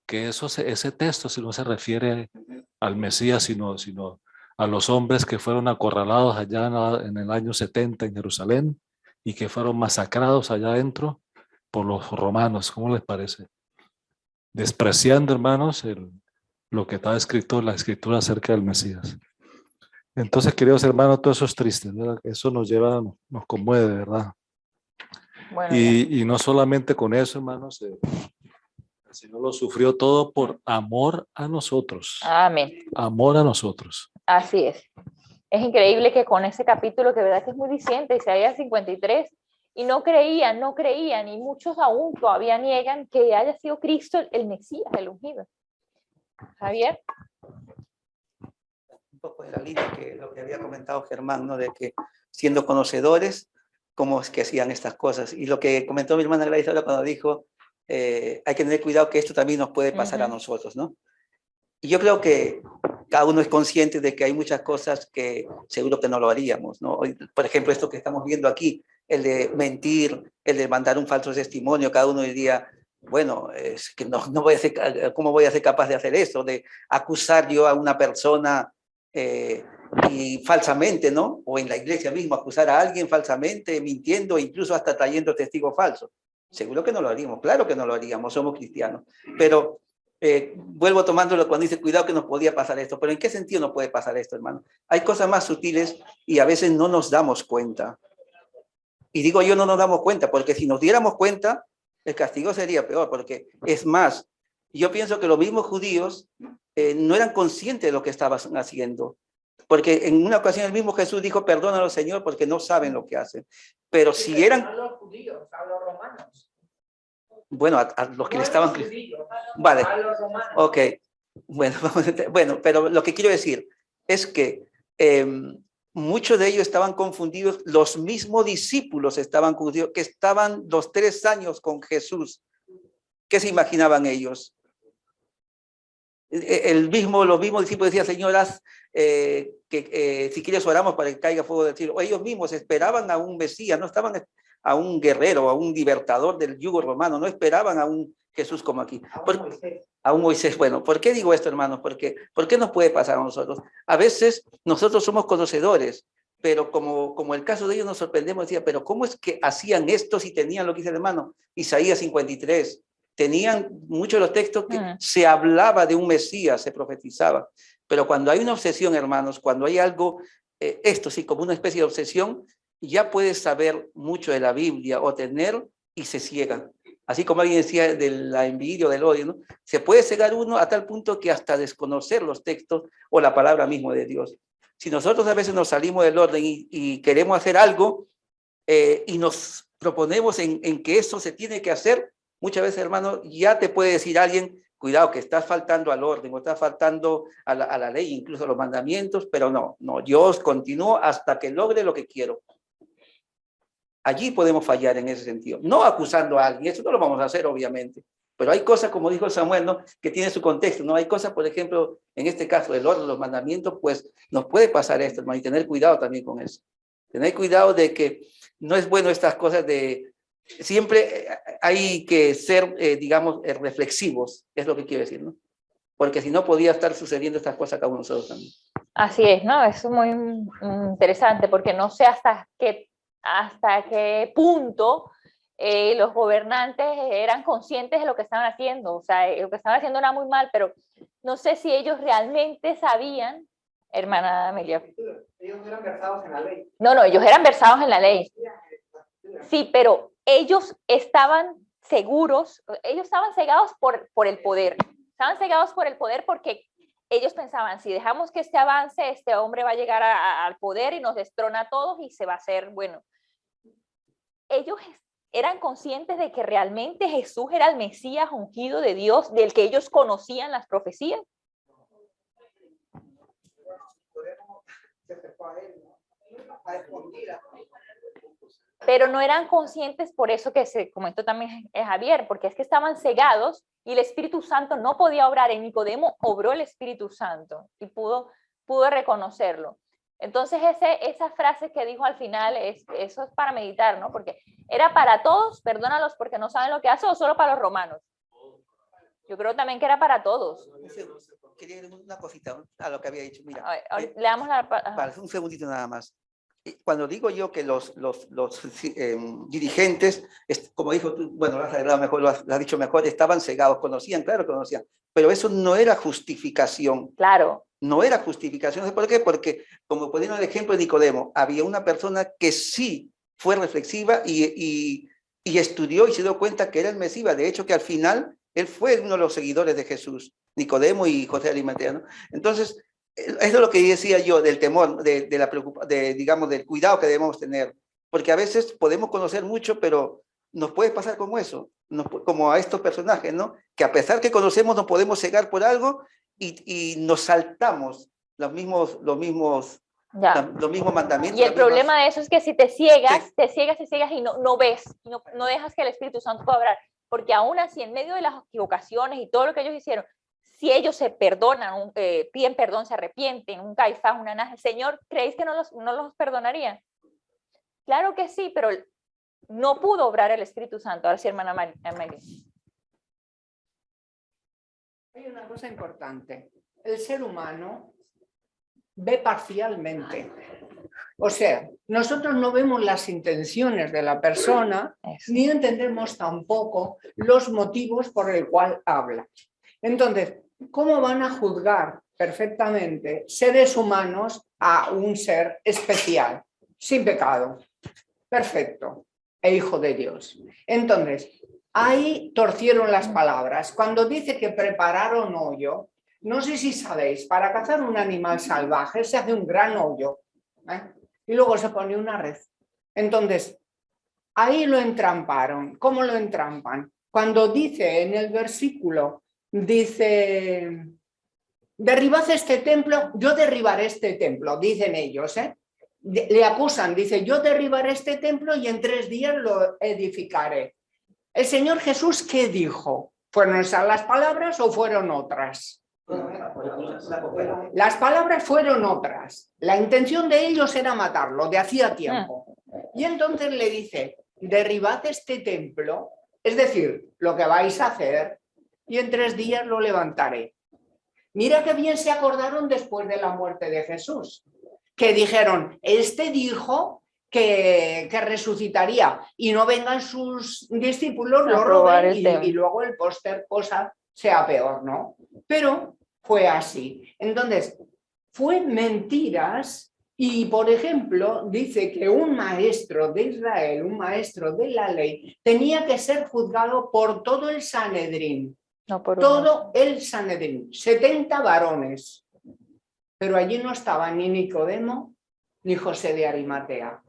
Que ese texto si no se refiere al Mesías, sino a los hombres que fueron acorralados allá en el año 70 en Jerusalén y que fueron masacrados allá adentro por los romanos. ¿Cómo les parece? Despreciando, hermanos, lo que está escrito en la escritura acerca del Mesías. Entonces, queridos hermanos, todo eso es triste, ¿verdad? Eso nos conmueve, ¿verdad? Bueno, y no solamente con eso, hermanos, el Señor lo sufrió todo por amor a nosotros. Amén. Amor a nosotros. Así es. Es increíble que con ese capítulo, que verdad que es muy diciente, Isaías 53, y no creían, y muchos aún todavía niegan que haya sido Cristo el Mesías, el ungido. Javier. Un poco de la línea que lo que había comentado Germán, ¿no? De que siendo conocedores, cómo es que hacían estas cosas. Y lo que comentó mi hermana Gladys ahora cuando dijo, hay que tener cuidado que esto también nos puede pasar a nosotros, ¿no? Y yo creo que cada uno es consciente de que hay muchas cosas que seguro que no lo haríamos, ¿no? Por ejemplo, esto que estamos viendo aquí, el de mentir, el de mandar un falso testimonio, cada uno diría, bueno, es que no voy a ser, ¿cómo voy a ser capaz de hacer eso? De acusar yo a una persona y falsamente, ¿no? O en la iglesia mismo, acusar a alguien falsamente, mintiendo, incluso hasta trayendo testigos falsos. Seguro que no lo haríamos, claro que no lo haríamos, somos cristianos. Pero vuelvo tomándolo cuando dice, cuidado que nos podía pasar esto. Pero ¿en qué sentido nos puede pasar esto, hermano? Hay cosas más sutiles y a veces no nos damos cuenta. Y digo yo, no nos damos cuenta, porque si nos diéramos cuenta, el castigo sería peor, porque es más, yo pienso que los mismos judíos no eran conscientes de lo que estaban haciendo. Porque en una ocasión el mismo Jesús dijo, perdónalo, Señor, porque no saben lo que hacen. Pero sí, si eran... A los judíos, a los romanos. Bueno, a los que no le estaban... Judíos, vale, a los romanos. Ok, bueno, pero lo que quiero decir es que muchos de ellos estaban confundidos, los mismos discípulos estaban confundidos, que estaban los 3 años con Jesús. ¿Qué se imaginaban ellos? Los mismos discípulos decían, Señor, haz si quieres oramos para que caiga fuego del cielo. Ellos mismos esperaban a un Mesías, no estaban a un guerrero, a un libertador del yugo romano, no esperaban a un Jesús como aquí. A un Moisés. Bueno, ¿por qué digo esto, hermanos? Porque ¿por qué nos puede pasar a nosotros? A veces nosotros somos conocedores, pero como el caso de ellos nos sorprendemos, decía, pero ¿cómo es que hacían esto si tenían lo que dice el hermano? Isaías 53. Tenían muchos de los textos que se hablaba de un Mesías, se profetizaba. Pero cuando hay una obsesión, hermanos, cuando hay algo, esto sí, como una especie de obsesión, ya puedes saber mucho de la Biblia o tener y se ciega. Así como alguien decía de la envidia o del odio, ¿no? Se puede cegar uno a tal punto que hasta desconocer los textos o la palabra misma de Dios. Si nosotros a veces nos salimos del orden y queremos hacer algo y nos proponemos en que eso se tiene que hacer, muchas veces, hermano, ya te puede decir alguien, cuidado que estás faltando al orden o estás faltando a la ley, incluso a los mandamientos, pero no, yo continúo hasta que logre lo que quiero. Allí podemos fallar en ese sentido, no acusando a alguien, eso no lo vamos a hacer obviamente, pero hay cosas, como dijo Samuel, ¿no? Que tienen su contexto, ¿no? Hay cosas, por ejemplo, en este caso, el orden, los mandamientos, pues nos puede pasar esto, hermano, y tener cuidado también con eso. Tener cuidado de que no es bueno estas cosas de... Siempre hay que ser, digamos, reflexivos, es lo que quiero decir, ¿no? Porque si no, podría estar sucediendo estas cosas cada uno de nosotros también. Así es, ¿no? Eso es muy interesante, porque no sé hasta qué punto los gobernantes eran conscientes de lo que estaban haciendo. O sea, lo que estaban haciendo era muy mal, pero no sé si ellos realmente sabían, hermana Amelia. Ellos no eran versados en la ley. No, ellos eran versados en la ley. Sí, pero ellos estaban seguros, ellos estaban cegados por el poder. Estaban cegados por el poder porque ellos pensaban, si dejamos que este avance, este hombre va a llegar al poder y nos destrona a todos y se va a hacer, bueno. Ellos eran conscientes de que realmente Jesús era el Mesías ungido de Dios, del que ellos conocían las profecías. Pero no eran conscientes, por eso que se comentó también Javier, porque es que estaban cegados y el Espíritu Santo no podía obrar. En Nicodemo obró el Espíritu Santo y pudo reconocerlo. Entonces esa frase que dijo al final, eso es para meditar, ¿no? Porque era para todos, perdónalos porque no saben lo que hacen, o solo para los romanos. Yo creo también que era para todos. Quería decir una cosita a lo que había dicho. Mira, le damos la... Vale, un segundito nada más. Cuando digo yo que los dirigentes, como dijo tú, bueno, lo has arreglado mejor, lo has dicho mejor, estaban cegados, conocían, claro que conocían, pero eso no era justificación. Claro. No era justificación. ¿Sabes por qué? Porque, como poniendo el ejemplo de Nicodemo, había una persona que sí fue reflexiva y estudió y se dio cuenta que era el Mesías. De hecho, que al final él fue uno de los seguidores de Jesús, Nicodemo y José de Arimatea, ¿no? Entonces, eso es lo que decía yo del temor, de la preocupación, digamos, del cuidado que debemos tener. Porque a veces podemos conocer mucho, pero nos puede pasar como eso, como a estos personajes, ¿no? Que a pesar que conocemos, nos podemos cegar por algo y nos saltamos los mismos mandamientos. Y el problema de eso es que si te ciegas, sí, te ciegas y no ves, no dejas que el Espíritu Santo pueda obrar. Porque aún así, en medio de las equivocaciones y todo lo que ellos hicieron, si ellos se perdonan, piden perdón, se arrepienten, un Caifás, un Anás, el Señor, ¿creéis que no los perdonaría? Claro que sí, pero no pudo obrar el Espíritu Santo. Ahora sí, hermana Amelia. Hay una cosa importante. El ser humano ve parcialmente. O sea, nosotros no vemos las intenciones de la persona, ni entendemos tampoco los motivos por el cual habla. Entonces, ¿cómo van a juzgar perfectamente seres humanos a un ser especial, sin pecado, perfecto, e hijo de Dios? Entonces, ahí torcieron las palabras. Cuando dice que prepararon hoyo, no sé si sabéis, para cazar un animal salvaje se hace un gran hoyo, ¿eh? Y luego se pone una red. Entonces, ahí lo entramparon. ¿Cómo lo entrampan? Cuando dice en el versículo, dice, derribad este templo, yo derribaré este templo, dicen ellos, ¿eh? Le acusan, dice, yo derribaré este templo y en 3 días lo edificaré. El Señor Jesús, ¿qué dijo? ¿Fueron esas las palabras o fueron otras? Las palabras fueron otras. La intención de ellos era matarlo, de hacía tiempo. Y entonces le dice, derribad este templo, es decir, lo que vais a hacer, y en 3 días lo levantaré. Mira qué bien se acordaron después de la muerte de Jesús, que dijeron, este dijo que resucitaría y no vengan sus discípulos, lo roben y luego el póster cosa sea peor, ¿no? Pero fue así. Entonces, fue mentiras y, por ejemplo, dice que un maestro de Israel, un maestro de la ley, tenía que ser juzgado por todo el Sanedrín. No por todo el Sanedrín, 70 varones. Pero allí no estaba ni Nicodemo ni José de Arimatea.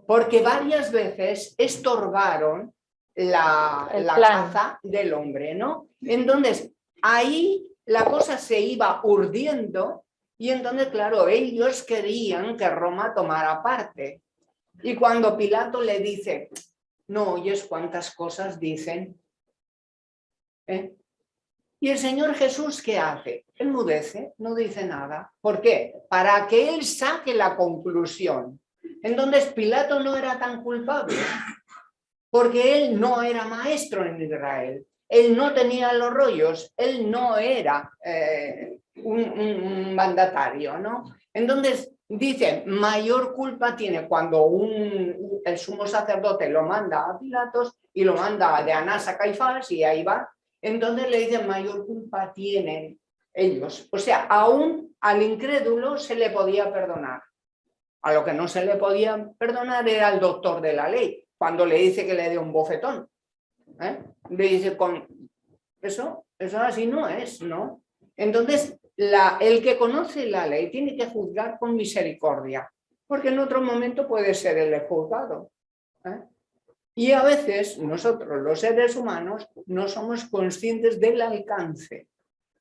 porque varias veces estorbaron la caza del hombre, ¿no? Entonces, ahí la cosa se iba urdiendo y entonces, claro, ellos querían que Roma tomara parte. Y cuando Pilato le dice, no oyes cuántas cosas dicen, ¿eh? Y el Señor Jesús, ¿qué hace? Enmudece, no dice nada. ¿Por qué? Para que él saque la conclusión. Entonces Pilato no era tan culpable, porque él no era maestro en Israel. Él no tenía los rollos, él no era un mandatario, ¿no? Entonces dice, mayor culpa tiene cuando el sumo sacerdote lo manda a Pilatos y lo manda de Anás a Caifás y ahí va. Entonces le dicen, mayor culpa tienen ellos. O sea, aún al incrédulo se le podía perdonar. A lo que no se le podía perdonar era al doctor de la ley, cuando le dice que le dé un bofetón. Le dice, eso así no es, ¿no? Entonces, el que conoce la ley tiene que juzgar con misericordia, porque en otro momento puede ser el juzgado. Y a veces nosotros, los seres humanos, no somos conscientes del alcance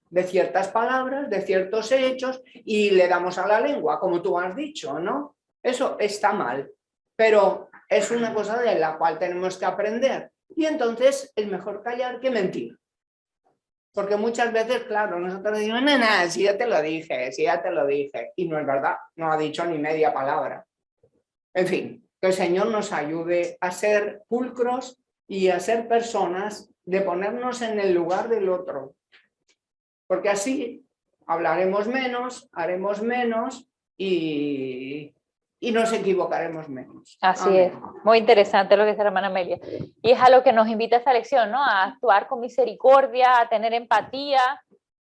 de ciertas palabras, de ciertos hechos, y le damos a la lengua, como tú has dicho, ¿no? Eso está mal, pero es una cosa de la cual tenemos que aprender. Y entonces es mejor callar que mentir. Porque muchas veces, claro, nosotros decimos, nada, si ya te lo dije, si ya te lo dije. Y no es verdad, no ha dicho ni media palabra. En fin, que el Señor nos ayude a ser pulcros y a ser personas de ponernos en el lugar del otro. Porque así hablaremos menos, haremos menos y nos equivocaremos menos. Así Amén. es, muy interesante lo que dice la hermana Amelia. Y es a lo que nos invita esta lección, ¿no? A actuar con misericordia, a tener empatía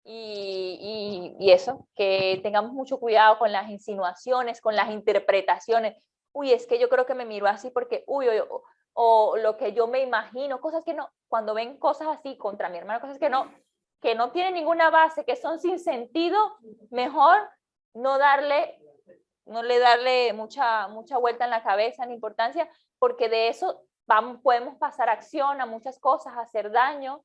y eso, que tengamos mucho cuidado con las insinuaciones, con las interpretaciones. Uy, es que yo creo que me miró así porque, o lo que yo me imagino, cosas que no, cuando ven cosas así contra mi hermano, cosas que no tienen ninguna base, que son sin sentido, mejor no le darle mucha vuelta en la cabeza ni importancia, porque de eso podemos pasar acción a muchas cosas, hacer daño,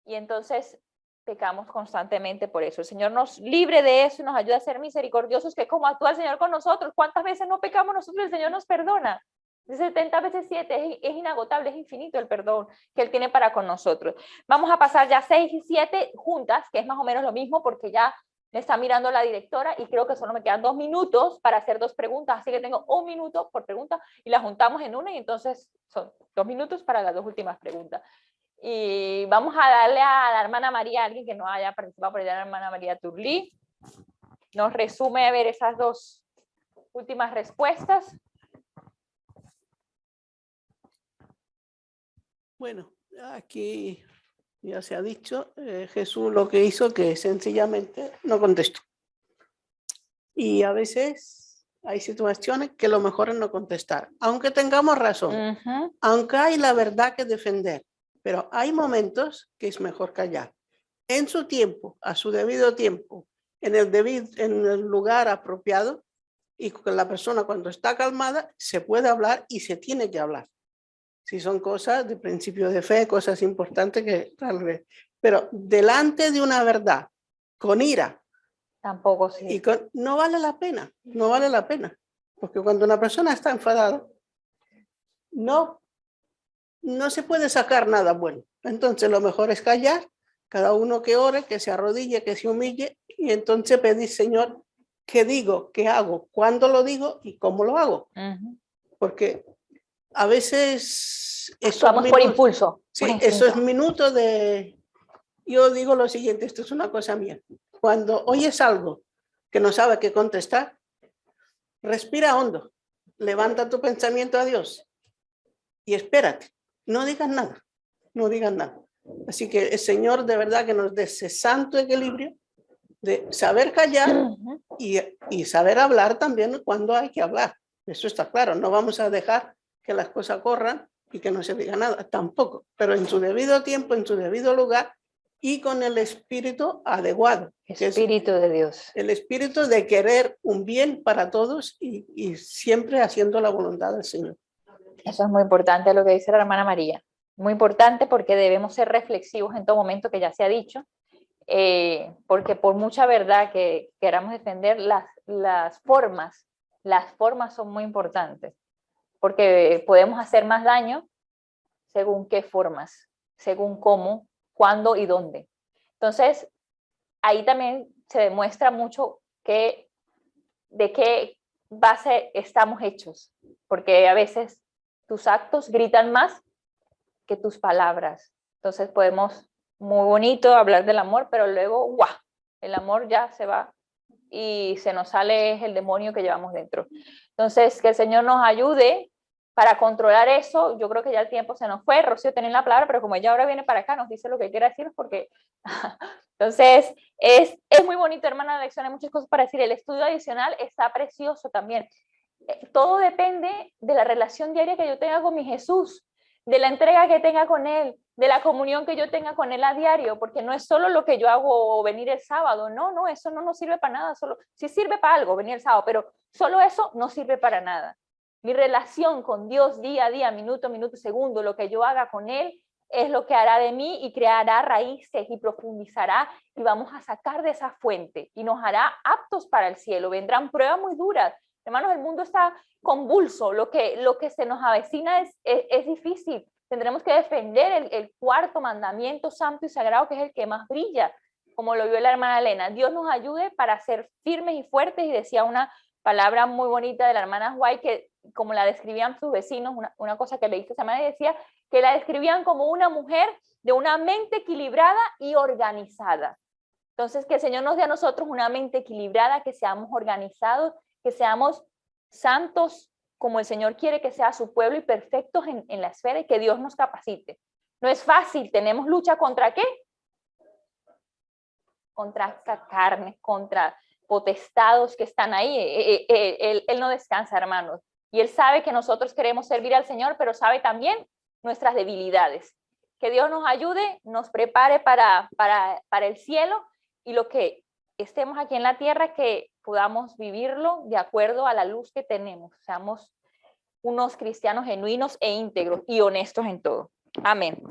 y entonces pecamos constantemente por eso. El Señor nos libre de eso y nos ayuda a ser misericordiosos, que como actúa el Señor con nosotros, ¿cuántas veces no pecamos nosotros? El Señor nos perdona. De 70 veces 7, es inagotable, es infinito el perdón que Él tiene para con nosotros. Vamos a pasar ya 6 y 7 juntas, que es más o menos lo mismo, porque ya me está mirando la directora y creo que solo me quedan 2 minutos para hacer 2 preguntas, así que tengo 1 minuto por pregunta y la juntamos en una y entonces son 2 minutos para las 2 últimas preguntas. Y vamos a darle a la hermana María, alguien que no haya participado por allá, la hermana María Turlí, nos resume a ver esas 2 últimas respuestas. Bueno, aquí ya se ha dicho, Jesús lo que hizo que sencillamente no contestó. Y a veces hay situaciones que lo mejor es no contestar, aunque tengamos razón, aunque hay la verdad que defender, pero hay momentos que es mejor callar. En su tiempo, a su debido tiempo, en el lugar apropiado, y con la persona cuando está calmada, se puede hablar y se tiene que hablar. Si son cosas de principio de fe, cosas importantes que tal vez, pero delante de una verdad, con ira, tampoco sí. Y no vale la pena, no vale la pena, porque cuando una persona está enfadada, no se puede sacar nada bueno. Entonces lo mejor es callar, cada uno que ore, que se arrodille, que se humille, y entonces pedir, Señor, ¿qué digo? ¿Qué hago? ¿Cuándo lo digo? ¿Y cómo lo hago? Porque a veces actuamos por impulso. Sí, esos minutos de... Yo digo lo siguiente, esto es una cosa mía. Cuando oyes algo que no sabes qué contestar, respira hondo, levanta tu pensamiento a Dios y espérate. No digas nada, no digas nada. Así que el Señor de verdad que nos dé ese santo equilibrio de saber callar y saber hablar también cuando hay que hablar. Eso está claro, no vamos a dejar que las cosas corran y que no se diga nada, tampoco, pero en su debido tiempo, en su debido lugar, y con el espíritu adecuado. Espíritu de Dios. El espíritu de querer un bien para todos y siempre haciendo la voluntad del Señor. Eso es muy importante lo que dice la hermana María. Muy importante porque debemos ser reflexivos en todo momento, que ya se ha dicho, porque por mucha verdad que queramos defender, las formas son muy importantes, porque podemos hacer más daño según qué formas, según cómo, cuándo y dónde. Entonces, ahí también se demuestra mucho de qué base estamos hechos, porque a veces tus actos gritan más que tus palabras. Entonces podemos, muy bonito hablar del amor, pero luego, ¡guau! El amor ya se va y se nos sale el demonio que llevamos dentro. Entonces, que el Señor nos ayude para controlar eso. Yo creo que ya el tiempo se nos fue. Rocío tenía la palabra, pero como ella ahora viene para acá, nos dice lo que quiere decirnos, porque... Entonces, es muy bonito, hermana, la lección, hay muchas cosas para decir. El estudio adicional está precioso también. Todo depende de la relación diaria que yo tenga con mi Jesús, de la entrega que tenga con Él, de la comunión que yo tenga con Él a diario, porque no es solo lo que yo hago venir el sábado, no, eso no nos sirve para nada, solo, sí sirve para algo venir el sábado, pero solo eso no sirve para nada. Mi relación con Dios día a día, minuto a minuto, segundo, lo que yo haga con Él, es lo que hará de mí y creará raíces y profundizará y vamos a sacar de esa fuente y nos hará aptos para el cielo. Vendrán pruebas muy duras. Hermanos, el mundo está convulso, lo que se nos avecina es difícil. Tendremos que defender el cuarto mandamiento santo y sagrado, que es el que más brilla, como lo vio la hermana Elena. Dios nos ayude para ser firmes y fuertes, y decía una palabra muy bonita de la hermana White, que como la describían sus vecinos, una cosa que leí esta semana, decía que la describían como una mujer de una mente equilibrada y organizada. Entonces, que el Señor nos dé a nosotros una mente equilibrada, que seamos organizados, que seamos santos como el Señor quiere que sea su pueblo y perfectos en la esfera, y que Dios nos capacite. No es fácil, tenemos lucha ¿contra qué? Contra esta carne, contra potestados que están ahí. Él no descansa, hermanos. Y Él sabe que nosotros queremos servir al Señor, pero sabe también nuestras debilidades. Que Dios nos ayude, nos prepare para el cielo, y lo que estemos aquí en la tierra, que podamos vivirlo de acuerdo a la luz que tenemos. Seamos unos cristianos genuinos e íntegros y honestos en todo. Amén.